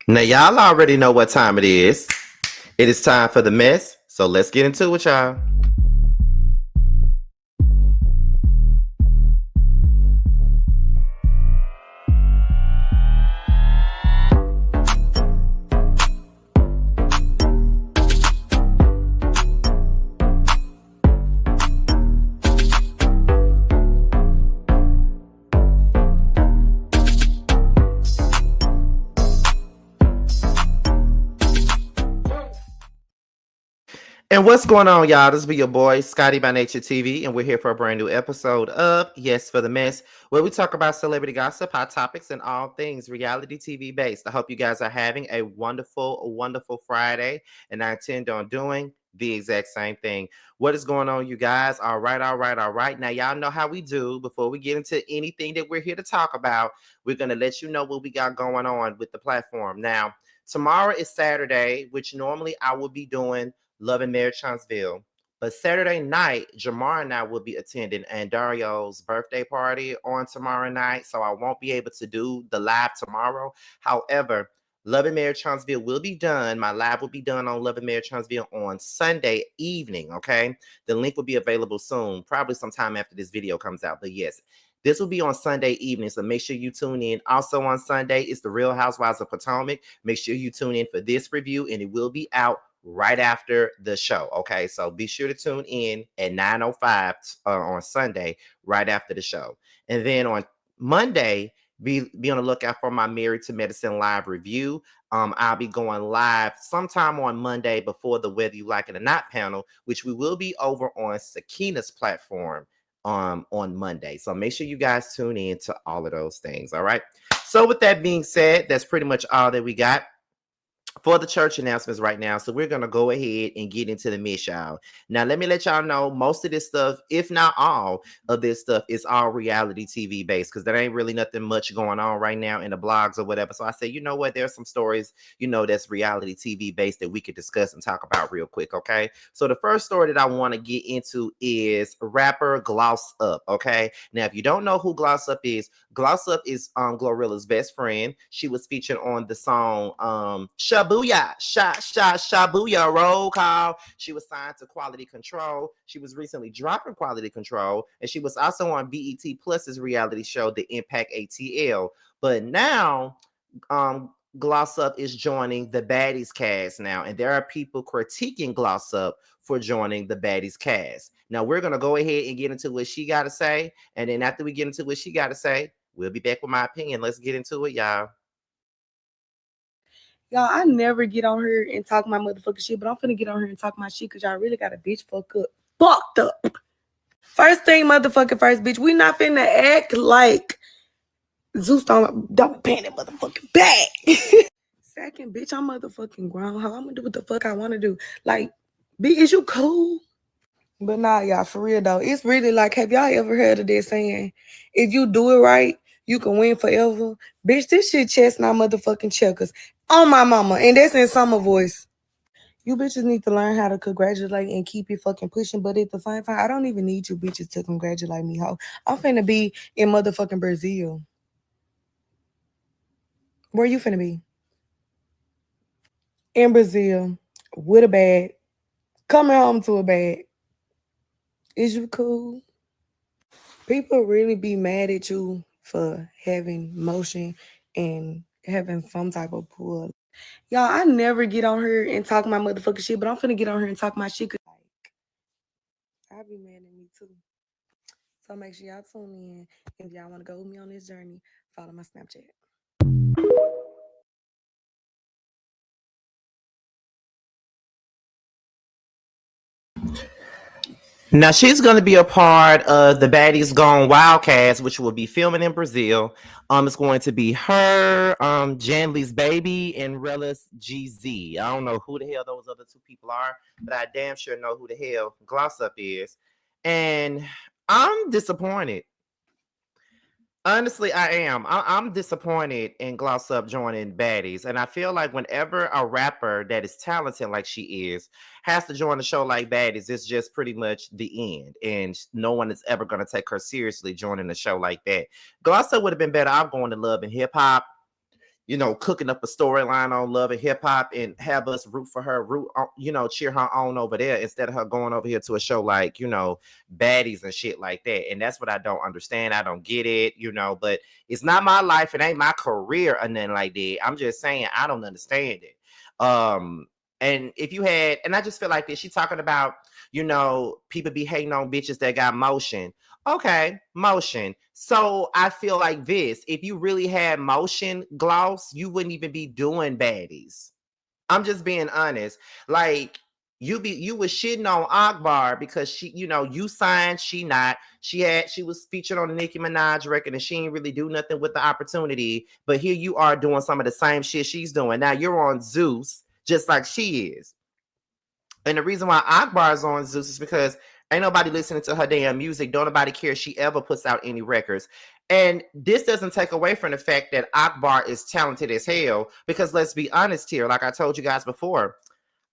Now, y'all already know what time it is. It is time for the mess. So let's get into it, y'all. And what's going on, y'all? This be your boy, Scotty by Nature TV, and we're here for a brand new episode of Yes for the Mess, where we talk about celebrity gossip, hot topics, and all things reality TV based. I hope you guys are having a wonderful, wonderful Friday, and I intend on doing the exact same thing. What is going on, you guys? All right, all right, all right. Now, y'all know how we do. Before we get into anything that we're here to talk about, we're going to let you know what we got going on with the platform. Now, tomorrow is Saturday, which normally I will be doing Love and Marriage Huntsville. But Saturday night, Jamar and I will be attending Andario's birthday party on tomorrow night. So I won't be able to do the live tomorrow. However, Love and Marriage Huntsville will be done. My live will be done on Love and Marriage Huntsville on Sunday evening. Okay. The link will be available soon, probably sometime after this video comes out. But yes, this will be on Sunday evening. So make sure you tune in. Also on Sunday, it's the Real Housewives of Potomac. Make sure you tune in for this review, and it will be out right after the show. Okay, so be sure to tune in at 9:05 on Sunday, right after the show. And then on Monday, be on the lookout for my Married to Medicine live review. I'll be going live sometime on Monday before the Whether You Like It or Not panel, which we will be over on Sakina's platform on Monday. So make sure you guys tune in to all of those things. All right. So with that being said, that's pretty much all that we got for the church announcements right now. So we're going to go ahead and get into the mess, y'all. Now, let me let y'all know most of this stuff, if not all of this stuff, is all reality TV based because there ain't really nothing much going on right now in the blogs or whatever. So I said, you know what? There's some stories, that's reality TV based that we could discuss and talk about real quick. Okay. So the first story that I want to get into is rapper Gloss Up. Okay. Now, if you don't know who Gloss Up is Glorilla's best friend. She was featured on the song Shabuya, Shabuya, roll call. She was signed to Quality Control. She was recently dropping Quality Control, and she was also on BET Plus's reality show, The Impact ATL. But now, Gloss Up is joining the Baddies cast now, and there are people critiquing Gloss Up for joining the Baddies cast. Now, we're going to go ahead and get into what she got to say, and then after we get into what she got to say, we'll be back with my opinion. Let's get into it, y'all. Y'all, I never get on here and talk my motherfucking shit, but I'm finna get on here and talk my shit because y'all really got a bitch fucked up. First thing, motherfucking first, bitch, we not finna act like Zeus don't pay that motherfucking bag. Second, bitch, I'm motherfucking grown. How I'm gonna do what the fuck I wanna do? Like, bitch, is you cool? But nah, y'all, for real though, it's really like, have y'all ever heard of that saying? If you do it right, you can win forever. Bitch, this shit chestnut motherfucking checkers on my mama, and that's in summer voice. You bitches need to learn how to congratulate and keep it fucking pushing. But at the same time, I don't even need you bitches to congratulate me, ho. I'm finna be in motherfucking Brazil. Where you finna be? In Brazil with a bag, coming home to a bag. Is you cool? People really be mad at you for having motion and having some type of pull. Y'all, I never get on here and talk my motherfucking shit, but I'm finna get on here and talk my shit. Like, I be mad at me too. So make sure y'all tune in. If y'all want to go with me on this journey, follow my Snapchat. Now she's going to be a part of the Baddies Gone Wildcast, which will be filming in Brazil. It's going to be her, Janley's baby, and Relis GZ. I don't know who the hell those other two people are, but I damn sure know who the hell Gloss Up is. And I'm disappointed. Honestly, I am. I'm disappointed in Gloss Up joining Baddies. And I feel like whenever a rapper that is talented like she is has to join a show like Baddies, it's just pretty much the end. And no one is ever going to take her seriously joining a show like that. Gloss Up would have been better off going to Love and Hip Hop. cooking up a storyline on Love and Hip Hop and have us root for her, cheer her on over there instead of her going over here to a show like, Baddies and shit like that. And that's what I don't understand. I don't get it, but it's not my life. It ain't my career or nothing like that. I'm just saying I don't understand it. And I just feel like this, she talking about, people be hating on bitches that got motion. Okay, motion. So I feel like this. If you really had motion, Gloss, you wouldn't even be doing Baddies. I'm just being honest. Like you was shitting on Akbar because she, you signed, she not. She was featured on the Nicki Minaj record and she didn't really do nothing with the opportunity. But here you are doing some of the same shit she's doing. Now you're on Zeus, just like she is. And the reason why Akbar is on Zeus is because ain't nobody listening to her damn music. Don't nobody care if she ever puts out any records. And this doesn't take away from the fact that Akbar is talented as hell. Because let's be honest here, like I told you guys before,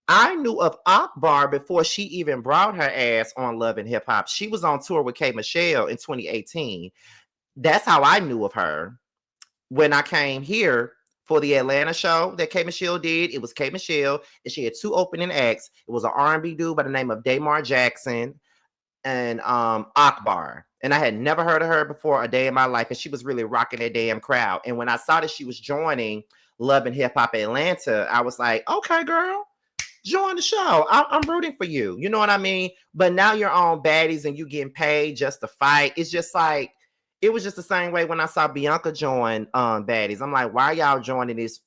I knew of Akbar before she even brought her ass on Love and Hip Hop. She was on tour with K. Michelle in 2018. That's how I knew of her. When I came here for the Atlanta show that K. Michelle did, it was K. Michelle, and she had 2 opening acts. It was an R&B dude by the name of Damar Jackson and Akbar. And I had never heard of her before a day in my life, and she was really rocking that damn crowd. And when I saw that she was joining Love and Hip Hop Atlanta, I was like, okay, girl, join the show. I'm rooting for you. You know what I mean? But now you're on Baddies and you getting paid just to fight. It's just like, it was just the same way when I saw Bianca join Baddies. I'm like, why y'all joining this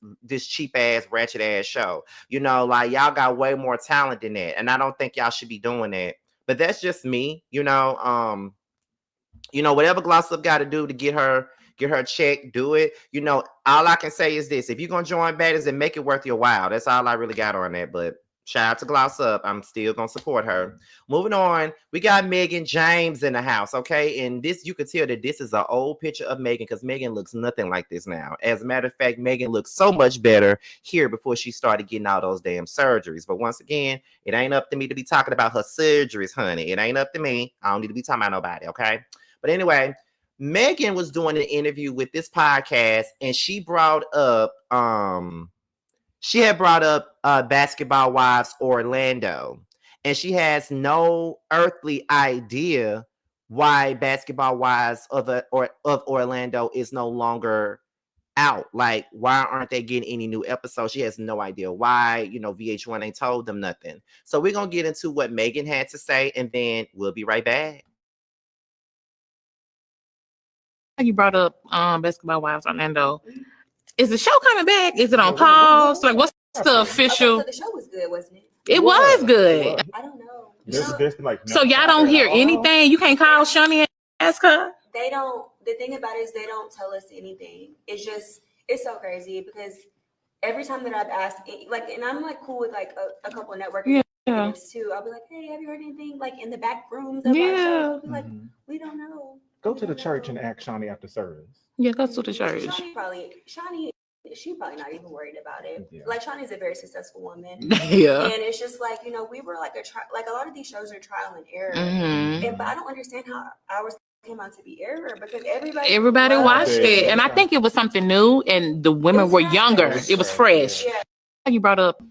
cheap ass, ratchet ass show? Like y'all got way more talent than that. And I don't think y'all should be doing that. But that's just me, whatever Gloss Up got to do to get her check, do it. All I can say is this: if you're gonna join Baddies, then make it worth your while. That's all I really got on that. But shout out to Gloss Up. I'm still gonna support her. Moving on, we got Mehgan James in the house, okay? And this, you could tell that this is an old picture of Mehgan because Mehgan looks nothing like this now. As a matter of fact, Mehgan looks so much better here before she started getting all those damn surgeries. But once again, it ain't up to me to be talking about her surgeries, honey. It ain't up to me. I don't need to be talking about nobody, okay? But anyway, Mehgan was doing an interview with this podcast, and she brought up Basketball Wives Orlando, and she has no earthly idea why Basketball Wives of Orlando is no longer out. Like, why aren't they getting any new episodes? She has no idea why. VH1 ain't told them nothing. So we're gonna get into what Mehgan had to say, and then we'll be right back. You brought up Basketball Wives Orlando. Is the show coming back? Is it on pause? Like, what's the official? So the show was good, wasn't it? It was good. I don't know. There's been like So y'all don't hear anything? You can't call Shani and ask her? They don't. The thing about it is they don't tell us anything. It's so crazy because every time that I've asked, like, and I'm like cool with like a couple of networking too. I'll be like, hey, have you heard anything? Like in the back rooms of our shows, I'll be like, we don't know. Go to the church and ask Shani after service. Yeah, go to the church. Shani, she's probably not even worried about it. Yeah. Like Shani's a very successful woman. Yeah. And it's just like, we were like a lot of these shows are trial and error. Mm-hmm. But I don't understand how ours came out to be error because everybody watched it. And I think it was something new and the women were younger. It was fresh. Yeah. You brought up.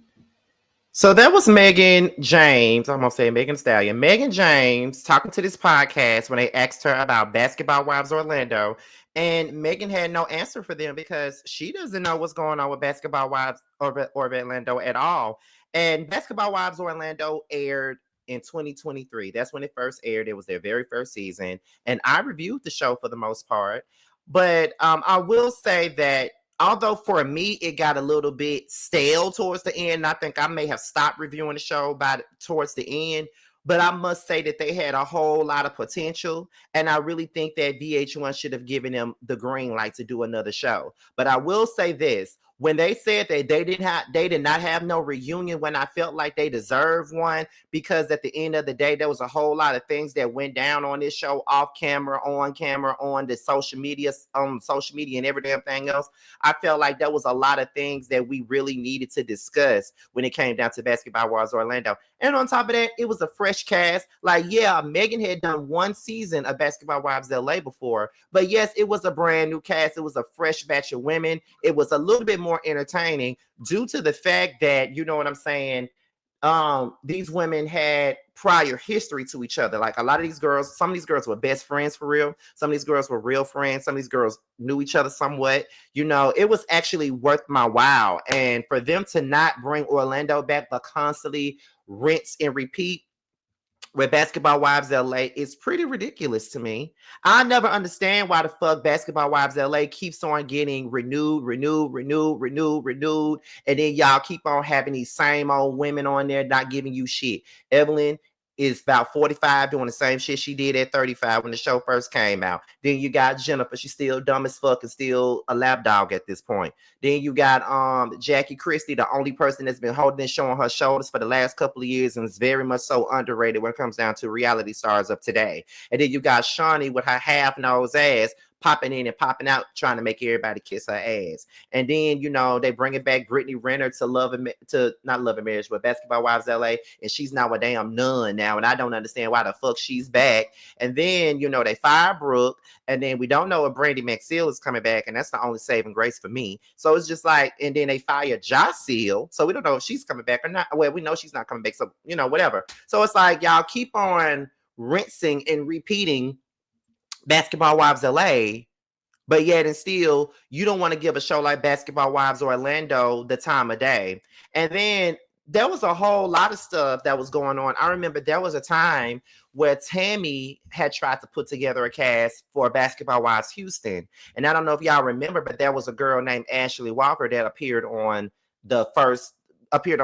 So that was Mehgan James. I'm going to say Megan Stallion. Mehgan James talking to this podcast when they asked her about Basketball Wives Orlando. And Mehgan had no answer for them because she doesn't know what's going on with Basketball Wives or Orlando at all. And Basketball Wives Orlando aired in 2023. That's when it first aired. It was their very first season. And I reviewed the show for the most part. But I will say that although for me, it got a little bit stale towards the end. I think I may have stopped reviewing the show towards the end. But I must say that they had a whole lot of potential. And I really think that VH1 should have given them the green light to do another show. But I will say this. when they said that they did not have no reunion, when I felt like they deserved one, because at the end of the day, there was a whole lot of things that went down on this show, off camera, on the social media, and every damn thing else. I felt like there was a lot of things that we really needed to discuss when it came down to Basketball Wives Orlando. And on top of that, it was a fresh cast. Like, yeah, Mehgan had done one season of Basketball Wives LA before, but yes, it was a brand new cast. It was a fresh batch of women. It was a little bit more entertaining due to the fact that, you know what I'm saying, these women had prior history to each other. Like a lot of these girls, some of these girls were best friends for real. Some of these girls were real friends. Some of these girls knew each other somewhat. You know, it was actually worth my while. And for them to not bring Orlando back, but constantly rinse and repeat with Basketball Wives LA is pretty ridiculous to me. I never understand why the fuck Basketball Wives LA keeps on getting renewed, and then y'all keep on having these same old women on there not giving you shit. Evelyn is about 45 doing the same shit she did at 35 when the show first came out. Then you got Jennifer, she's still dumb as fuck and still a lapdog at this point. Then you got Jackie Christie, the only person that's been holding this show on her shoulders for the last couple of years and is very much so underrated when it comes down to reality stars of today. And then you got Shawnee with her half-nosed ass popping in and popping out, trying to make everybody kiss her ass. And then, you know, they bring it back Brittany Renner to not Love and Marriage, but Basketball Wives LA, and she's now a damn nun now, and I don't understand why the fuck she's back. And then, you know, they fire Brooke, and then we don't know if Brandy McSeal is coming back, and that's the only saving grace for me. So it's just like, and then they fire Jocelyn, so we don't know if she's coming back or not. Well, we know she's not coming back, so, you know, whatever. So it's like, y'all keep on rinsing and repeating Basketball Wives LA, but yet and still you don't want to give a show like Basketball Wives Orlando the time of day. And then there was a whole lot of stuff that was going on. I remember there was a time where Tammy had tried to put together a cast for Basketball Wives Houston. And I don't know if y'all remember, but there was a girl named Ashley Walker that appeared on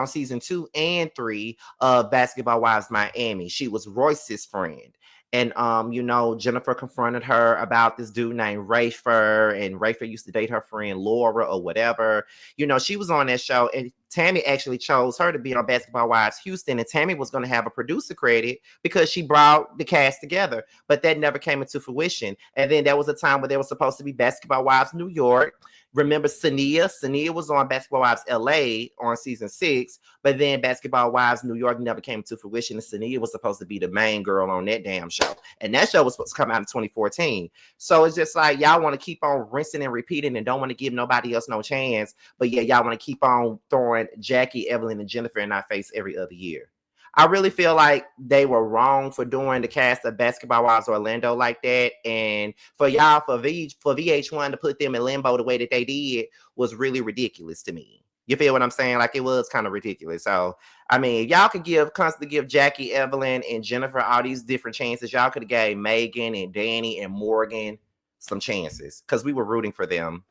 season 2 and 3 of Basketball Wives Miami. She was Royce's friend. And, you know, Jennifer confronted her about this dude named Rafer, and Rafer used to date her friend Laura or whatever. You know, she was on that show, and Tammy actually chose her to be on Basketball Wives Houston, and Tammy was going to have a producer credit because she brought the cast together, but that never came into fruition. And then there was a time where there was supposed to be Basketball Wives New York. Remember Sania? Sania was on Basketball Wives LA on season 6, but then Basketball Wives New York never came to fruition, and Sania was supposed to be the main girl on that damn show. And that show was supposed to come out in 2014. So it's just like, y'all want to keep on rinsing and repeating and don't want to give nobody else no chance. But yeah, y'all want to keep on throwing Jackie, Evelyn, and Jennifer in our face every other year. I really feel like they were wrong for doing the cast of Basketball Wives Orlando like that. And for y'all, for VH1 to put them in limbo the way that they did was really ridiculous to me. You feel what I'm saying? Like, it was kind of ridiculous. So, I mean, y'all could constantly give Jackie, Evelyn, and Jennifer all these different chances. Y'all could have gave Mehgan and Danny and Morgan some chances because we were rooting for them.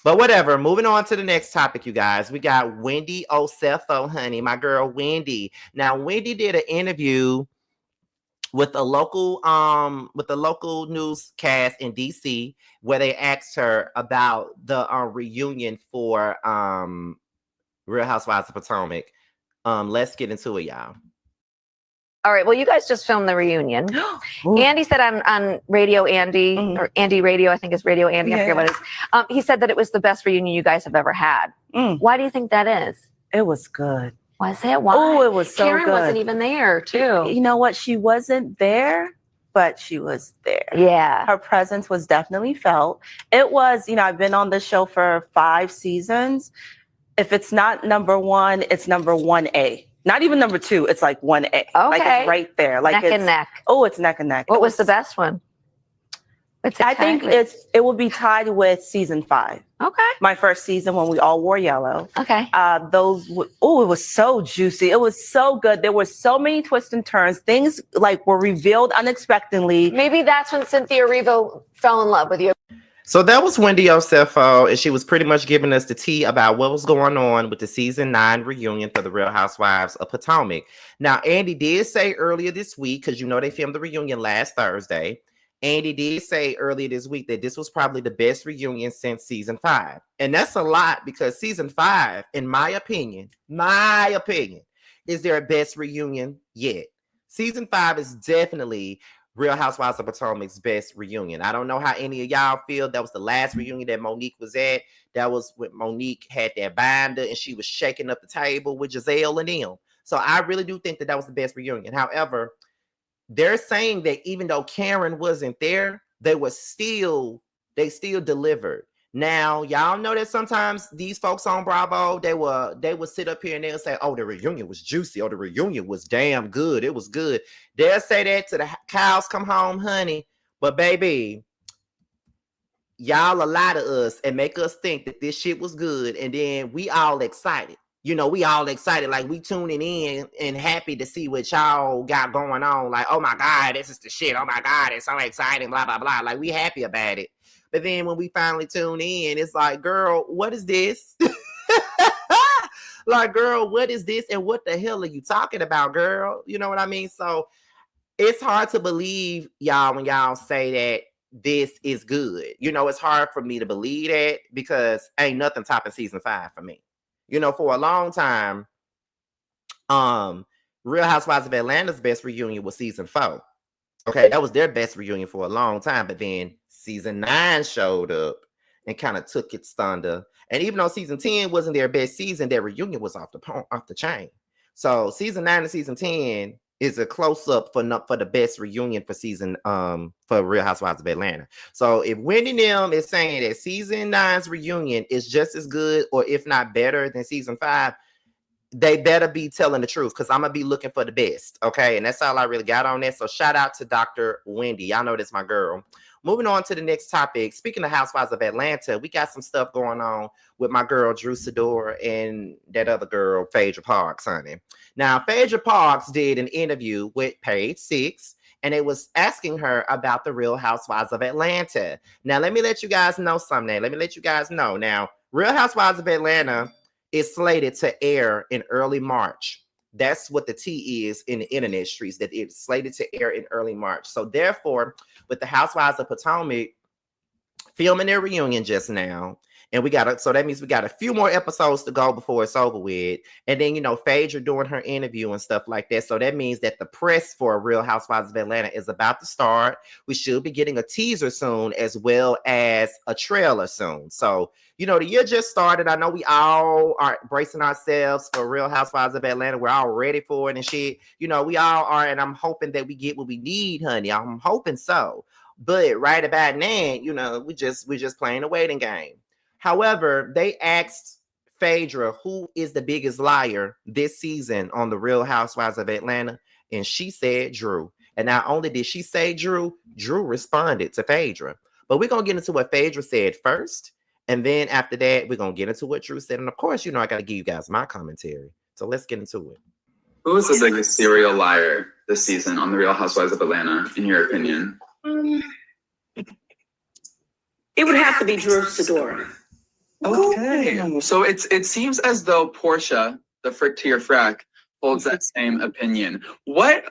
But whatever, moving on to the next topic, you guys. We got Wendy Osefo, honey, my girl Wendy. Now, Wendy did an interview with a local newscast in DC where they asked her about the reunion for Real Housewives of Potomac. Let's get into it, y'all. All right. Well, you guys just filmed the reunion. Andy said on Radio Andy, or Andy Radio, I think it's Radio Andy. I forget what it is. He said that it was the best reunion you guys have ever had. Why do you think that is? It was good. Was it? Why? Oh, it was so Karen good. wasn't even there, too. You know what? She wasn't there, but she was there. Yeah. Her presence was definitely felt. It was, you know, I've been on this show for 5 seasons. If it's not number 1, it's number 1A. Not even number 2. It's like 1A. Okay. Like it's right there. Like neck and neck. Oh, it's neck and neck. What was the best one? I think it will be tied with season 5. Okay. My first season when we all wore yellow. Okay. It was so juicy. It was so good. There were so many twists and turns. Things like were revealed unexpectedly. Maybe that's when Cynthia Erivo fell in love with you. So that was Wendy Osefo, and she was pretty much giving us the tea about what was going on with the season 9 reunion for the Real Housewives of Potomac. Now, Andy did say earlier this week, because you know they filmed the reunion last Thursday, Andy did say earlier this week that this was probably the best reunion since season 5. And that's a lot because season 5, in my opinion, is their best reunion yet. Season 5 is definitely Real Housewives of Potomac's best reunion. I don't know how any of y'all feel. That was the last reunion that Monique was at. That was when Monique had that binder and she was shaking up the table with Giselle and them. So I really do think that was the best reunion. However, they're saying that even though Karen wasn't there, they still delivered. Now, y'all know that sometimes these folks on Bravo, they would sit up here and they'll say, oh, the reunion was juicy. Oh, the reunion was damn good. It was good. They'll say that to the cows come home, honey. But baby, y'all lie to us and make us think that this shit was good. And then we all excited. You know, we all excited, like we tuning in and happy to see what y'all got going on. Like, oh my God, this is the shit. Oh my God, it's so exciting, blah, blah, blah. Like, we happy about it. But then when we finally tune in, it's like, girl, what is this? Like, girl, what is this? And what the hell are you talking about, girl? You know what I mean? So it's hard to believe, y'all, when y'all say that this is good. You know, it's hard for me to believe that because ain't nothing topping season 5 for me. You know, for a long time, Real Housewives of Atlanta's best reunion was season 4. Okay, that was their best reunion for a long time. But then season 9 showed up and kind of took its thunder. And even though season 10 wasn't their best season, their reunion was off the chain. So season 9 and season 10 is a close up for the best reunion for season for Real Housewives of Atlanta. So if Wendy Nim is saying that season 9's reunion is just as good or if not better than season 5, they better be telling the truth because I'm gonna be looking for the best. Okay, and that's all I really got on that. So shout out to Dr. Wendy. Y'all know that's my girl. Moving on to the next topic. Speaking of Housewives of Atlanta, we got some stuff going on with my girl Drew Sidor and that other girl, Phaedra Parks, honey. Now, Phaedra Parks did an interview with Page 6, and it was asking her about the Real Housewives of Atlanta. Now, let me let you guys know something. Let me let you guys know. Now, Real Housewives of Atlanta is slated to air in early March. That's what the T is in the internet streets, that it's slated to air in early March. So therefore, with the Housewives of Potomac filming their reunion just now, and so that means we got a few more episodes to go before it's over with. And then, you know, Phaedra doing her interview and stuff like that. So that means that the press for Real Housewives of Atlanta is about to start. We should be getting a teaser soon as well as a trailer soon. So, you know, the year just started. I know we all are bracing ourselves for Real Housewives of Atlanta. We're all ready for it and shit. You know, we all are. And I'm hoping that we get what we need, honey. I'm hoping so. But right about now, you know, we're just playing a waiting game. However, they asked Phaedra who is the biggest liar this season on the Real Housewives of Atlanta, and she said Drew. And not only did she say Drew responded to Phaedra. But we're going to get into what Phaedra said first, and then after that, we're going to get into what Drew said. And of course, you know, I got to give you guys my commentary. So let's get into it. Who is the biggest serial liar this season on the Real Housewives of Atlanta, in your opinion? It would have to be Drew Sidor. Okay. So it seems as though Portia, the frick to your frack, holds that same opinion. What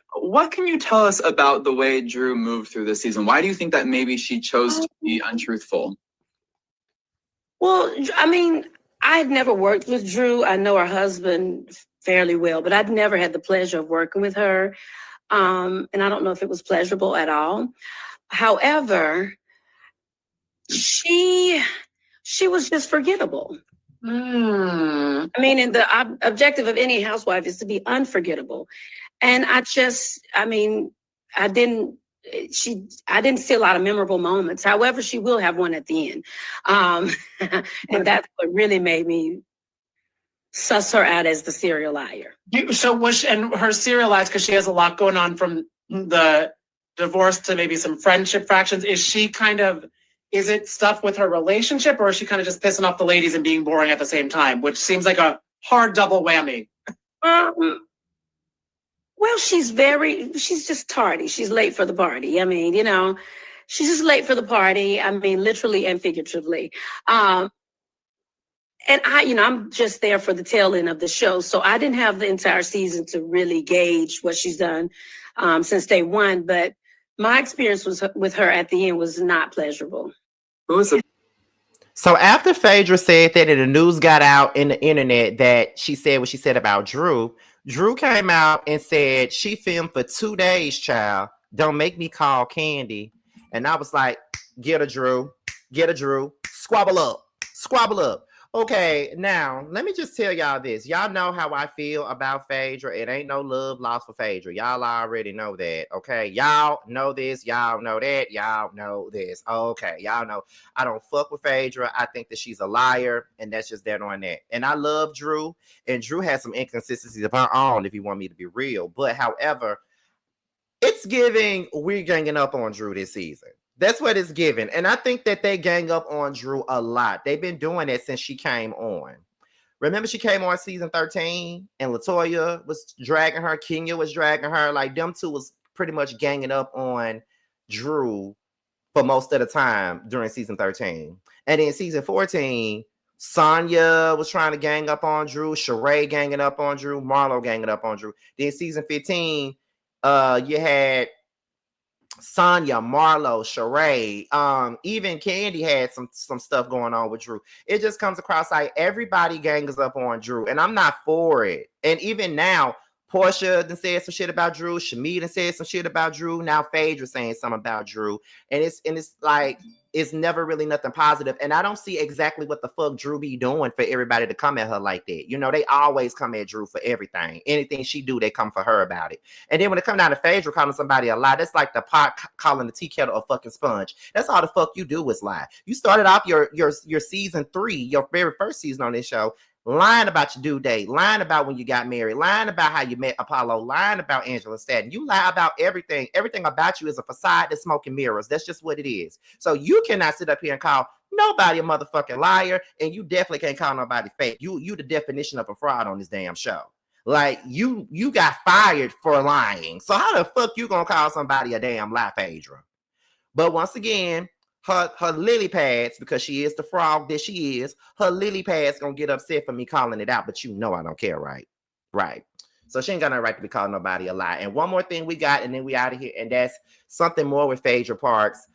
can you tell us about the way Drew moved through this season? Why do you think that maybe she chose to be untruthful? Well, I mean, I've never worked with Drew. I know her husband fairly well, but I've never had the pleasure of working with her. And I don't know if it was pleasurable at all. However, she was just forgettable. I mean, and the objective of any housewife is to be unforgettable. And I didn't see a lot of memorable moments. However, she will have one at the end. And that's what really made me suss her out as the serial liar. So was she, and her serial lies, because she has a lot going on from the divorce to maybe some friendship fractions. Is it stuff with her relationship, or is she kind of just pissing off the ladies and being boring at the same time, which seems like a hard double whammy? Well, she's just tardy. She's late for the party. I mean, you know, she's just late for the party. I mean, literally and figuratively. And I'm just there for the tail end of the show. So I didn't have the entire season to really gauge what she's done since day one. But My experience was with her at the end was not pleasurable. Who was the So after Phaedra said that and the news got out in the internet that she said what she said about Drew, Drew came out and said she filmed for 2 days, child. Don't make me call Candy. And I was like, get a Drew, squabble up, squabble up. Okay, now let me just tell y'all this. Y'all know how I feel about Phaedra. It ain't no love lost for Phaedra. Y'all already know that. Okay, y'all know this. Y'all know that. Y'all know this. Okay, y'all know I don't fuck with Phaedra. I think that she's a liar, and that's just that on that. And I love Drew, and Drew has some inconsistencies of her own, if you want me to be real. But however, it's giving we're ganging up on Drew this season. That's what it's giving. And I think that they gang up on Drew a lot. They've been doing it since she came on. Remember, she came on season 13 and LaToya was dragging her, Kenya was dragging her. Like, them two was pretty much ganging up on Drew for most of the time during season 13. And in season 14, Sonya was trying to gang up on Drew, Sheree ganging up on Drew, Marlo ganging up on Drew. Then season 15, you had Sonya, Marlo, Sheree, even Candy had some stuff going on with Drew. It just comes across like everybody gangs up on Drew, and I'm not for it. And even now, Portia done said some shit about Drew. Shamee done said some shit about Drew. Now Phaedra saying something about Drew, and it's like it's never really nothing positive. And I don't see exactly what the fuck Drew be doing for everybody to come at her like that. You know, they always come at Drew for everything. Anything she do, they come for her about it. And then when it comes down to Phaedra calling somebody a lie, that's like the pot calling the tea kettle a fucking sponge. That's all the fuck you do is lie. You started off your season 3, your very first season on this show, lying about your due date, lying about when you got married, lying about how you met Apollo, lying about Angela Staton. You lie about everything. Everything about you is a facade that's smoke and mirrors. That's just what it is. So you cannot sit up here and call nobody a motherfucking liar, and you definitely can't call nobody fake. You the definition of a fraud on this damn show. Like, you got fired for lying. So how the fuck you gonna call somebody a damn lie, Phaedra? But once again, her lily pads, because she is the frog that she is, her lily pads gonna get upset for me calling it out, but you know I don't care, right? Right. So she ain't got no right to be calling nobody a lie. And one more thing we got, and then we out of here, and that's something more with Phaedra Parks.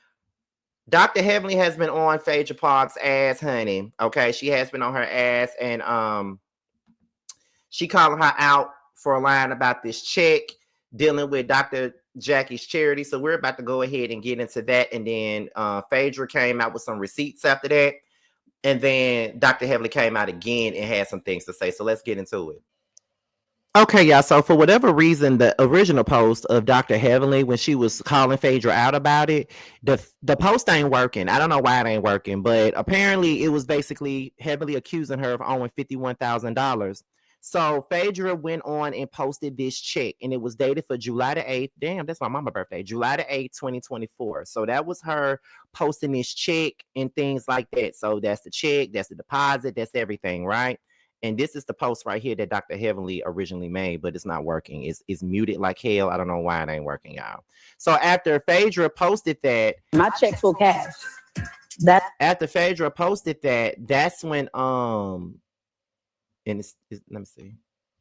Dr. Heavenly has been on Phaedra Parks' ass, honey. Okay, she has been on her ass, and she calling her out for a line about this check dealing with Dr. Jackie's charity. So we're about to go ahead and get into that. And then Phaedra came out with some receipts after that. And then Dr. Heavenly came out again and had some things to say. So let's get into it. Okay, y'all. So for whatever reason, the original post of Dr. Heavenly, when she was calling Phaedra out about it, the post ain't working. I don't know why it ain't working, but apparently it was basically heavily accusing her of owing $51,000. So Phaedra went on and posted this check, and it was dated for July the 8th. Damn, that's my mama's birthday. July the 8th, 2024. So that was her posting this check and things like that. So that's the check, that's the deposit, that's everything, right? And this is the post right here that Dr. Heavenly originally made, but it's not working. It's muted like hell. I don't know why it ain't working, y'all. So after Phaedra posted that, My checks will cash. after Phaedra posted that, that's when and let me see.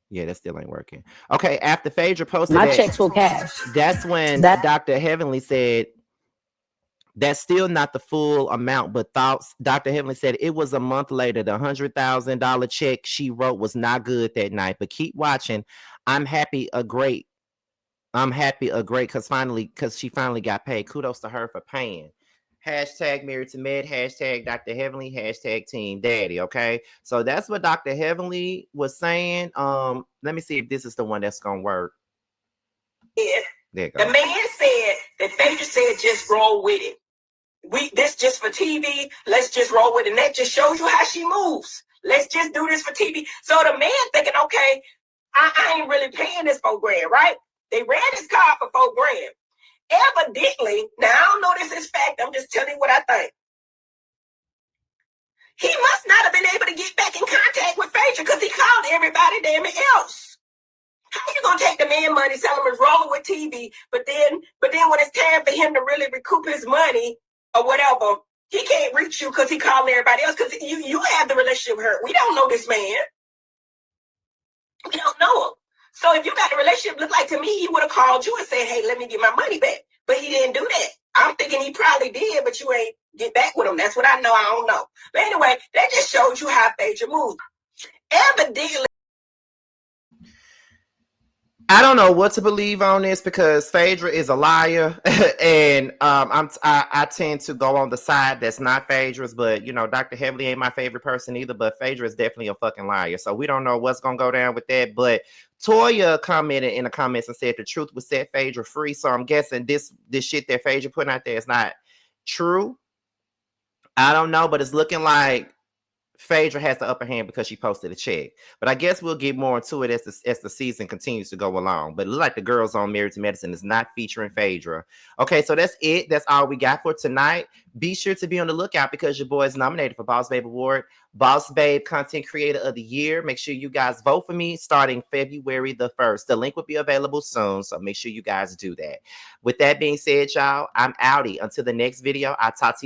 Yeah, that still ain't working. Okay, after Phaedra posted My that, checks will cash. that's when Dr. Heavenly said that's still not the full amount, but thoughts. Dr. Heavenly said it was a month later. The $100,000 check she wrote was not good that night, but keep watching. I'm happy, because she finally got paid. Kudos to her for paying. Hashtag married to med, hashtag Dr. Heavenly, hashtag Team Daddy. Okay, so that's what Dr. Heavenly was saying. Let me see if this is the one that's gonna work. Yeah. There you go. The man said that Phaedra said just roll with it. This just for TV. Let's just roll with it. And that just shows you how she moves. Let's just do this for TV. So the man thinking, okay, I ain't really paying this $4,000, right? They ran his car for $4,000. Evidently, now I don't know this is fact, I'm just telling you what I think. He must not have been able to get back in contact with Phaedra because he called everybody damn else. How you gonna take the man money, tell him it's rolling with TV, but then when it's time for him to really recoup his money or whatever, he can't reach you because he called everybody else because you have the relationship with her. We don't know this man. We don't know him. So if you got a relationship, look like to me, he would have called you and said, hey, let me get my money back. but he didn't do that. I'm thinking he probably did, but you ain't get back with him. That's what I know. I don't know. But anyway, that just shows you how Phaedra moves. Evidently, I don't know what to believe on this because Phaedra is a liar, and I tend to go on the side that's not Phaedra's. But you know, Dr. Heavily ain't my favorite person either. But Phaedra is definitely a fucking liar. So we don't know what's gonna go down with that. But Toya commented in the comments and said the truth would set Phaedra free. So I'm guessing this shit that Phaedra putting out there is not true. I don't know, but it's looking like Phaedra has the upper hand because she posted a check. But I guess we'll get more into it as the season continues to go along. But it looks like the girls on Married to Medicine is not featuring Phaedra. Okay, so that's it. That's all we got for tonight. Be sure to be on the lookout because your boy is nominated for Boss Babe Award, Boss Babe Content Creator of the Year. Make sure you guys vote for me starting February the 1st. The link will be available soon, so make sure you guys do that. With that being said, y'all, I'm outie. Until the next video, I'll talk to you